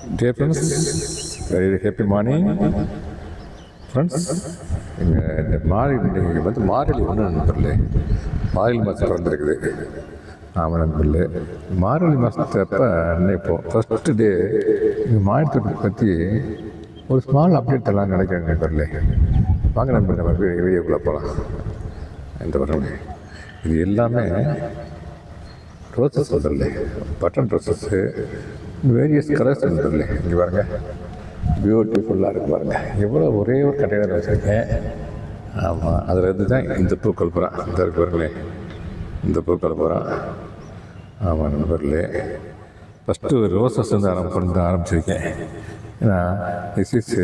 Dear friends, very happy morning. Friends, இந்த இன்றைக்கி வந்து மார்கழி ஒன்று நண்பர்களே, மார்கழி மாதத்தில் வந்துருக்குது. ஆமாம் நண்பர்களே, மார்கழி மாதத்தை அப்போ இப்போது ஃபஸ்ட்டு டே எங்கள் மாநிலத்தை பற்றி ஒரு ஸ்மால் அப்டேட் எல்லாம் நினைக்கிறேன் நண்பர்களே. வாங்க நண்பர், நம்ம வீடியோக்குள்ளே போகலாம். இந்த வரும் இது எல்லாமே ரோசஸ் வந்துடல, பட்டன் ரோசஸ்ஸு, வேரியஸ் கலர்ஸ் வந்துடல. இங்கே பாருங்கள், பியூட்டிஃபுல்லாக இருக்குது பாருங்கள். எவ்வளோ ஒரே ஒரு கண்டெய்னர் வச்சுருக்கேன். ஆமாம், அதில் இருந்து தான் இந்த பூக்கள் போகிறான். இந்த இருக்கு பாருங்களேன், இந்த பூக்கள் போகிறான். ஆமாம் நண்பர்களே, ஃபஸ்ட்டு ரோசஸ் வந்து ஆரம்பிச்சிருக்கேன். ஏன்னா this is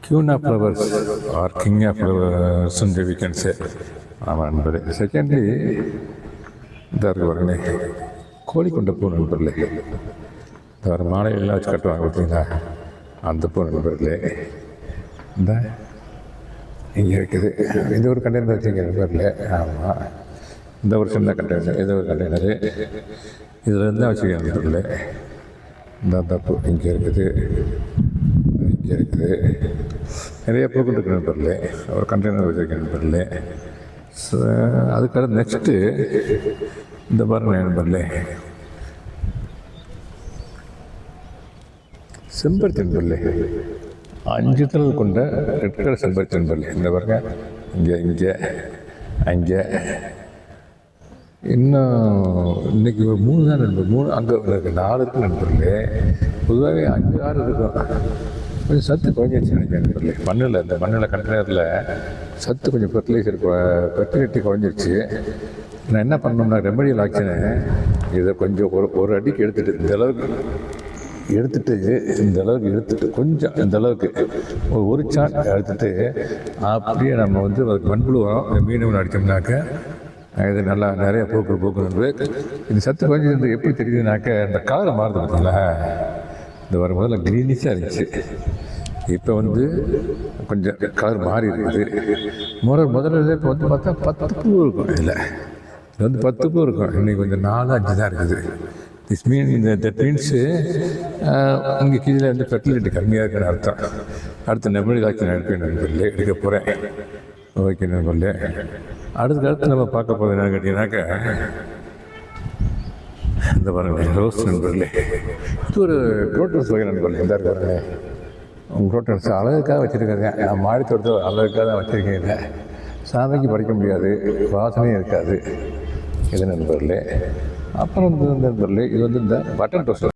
queen of flowers or king of flowers we can say. ஆமாம் நண்பர்களே. செகண்ட்லி இதாக இருக்கு பாருங்களேன், கோழிக்கொண்ட பூ நண்பர்களே. இந்த வர மாலையெல்லாம் வச்சு கட்டுவாங்க பார்த்தீங்களா, அந்த பூ நண்பர்களே. இந்த இங்கே இருக்குது. இது ஒரு கண்டெய்னர் வச்சுங்க நண்பர்களே. ஆமாம், இந்த ஒரு சின்ன கண்டெய்னர், இது ஒரு கண்டெய்னரு. இதில் இருந்தால் வச்சுக்க நண்பர்களே. இந்த பூ இங்கே இருக்குது, இங்கே இருக்குது. நிறைய பூக்கள் இருக்குது நண்பர்களே. ஒரு கண்டெய்னர் வச்சுருக்கேன் நண்பர்களே. அதுக்கடுத்து நெக்ஸ்ட்டு இந்த பாருங்க நண்பர்களே, செம்பருத்தி நண்பர்களே. 5 தளம் கொண்ட ரெட் கலர் செம்பருத்தி நண்பர்களே. இந்த பாருங்க, இங்கே அங்கே இன்னும் இன்றைக்கி ஒரு 3 தான் நண்பர். 3 அங்கே இருக்குது, 4 இருக்குது நண்பர்களே. பொதுவாகவே 5, 6 இருக்கும். கொஞ்சம் சத்து குறைஞ்சிருச்சு நினைக்கிறேன் நண்பர்களே. மண்ணில், இந்த மண்ணில் கண்டெய்னரில் சத்து கொஞ்சம் ஃபெர்டிலிட்டி குறைஞ்சிருச்சு. நான் என்ன பண்ணோம்னா, ரெமடியல் ஆக்ஷனு இதை கொஞ்சம் ஒரு அடிக்கு எடுத்துகிட்டு, இந்த அளவுக்கு எடுத்துகிட்டு கொஞ்சம் இந்த அளவுக்கு ஒரு சாட் எடுத்துகிட்டு அப்படியே நம்ம வந்து அதுக்கு மண்புழு வரும், மீன் அடித்தோம்னாக்க இது நல்லா நிறைய பூக்கள். இது சத்து குறைஞ்சி எப்படி தெரியுதுனாக்க, இந்த கலர் மாறுது பார்த்தீங்களா. இந்த வர முதல்ல க்ரீனிஷாக இருந்துச்சு, இப்போ வந்து கொஞ்சம் கலர் மாறி இருக்குது. முதல்ல இப்போ வந்து பார்த்தா 10 பூ இருக்கும். இது வந்து 10 பூ இருக்கும். இன்றைக்கி கொஞ்சம் 4, 5 தான் இருக்குது. திஸ் தட் மீன்ஸு இங்கே கீழே வந்து ஃபெர்டிலிட்டி கம்மியாக இருக்குன்னு அர்த்தம். அடுத்த நெபடி டாக்டர் எடுக்க போகிறேன். ஓகே நண்பர்களே, அடுத்து நம்ம பார்க்க போகிறது என்னன்னு கேட்டிங்கனாக்கா, இந்த பாருங்கள் ரோஸ் நண்பர்களே. இது ஒரு குரோட்டன்ஸ் வகை நண்பர்களே. இந்த இருக்காருங்க குரோட்டன்ஸ், அழகுக்காக வச்சுருக்காங்க. நான் மாடி தோட்டத்தில் அழகுக்காக தான் வச்சுருக்கேன். சாமிக்கு பறிக்க முடியாது, வாசனையும் இருக்காது இது நண்பர்களே. அப்புறம் நண்பர்களே, இது வந்து இந்த பட்டன் ரோஸ்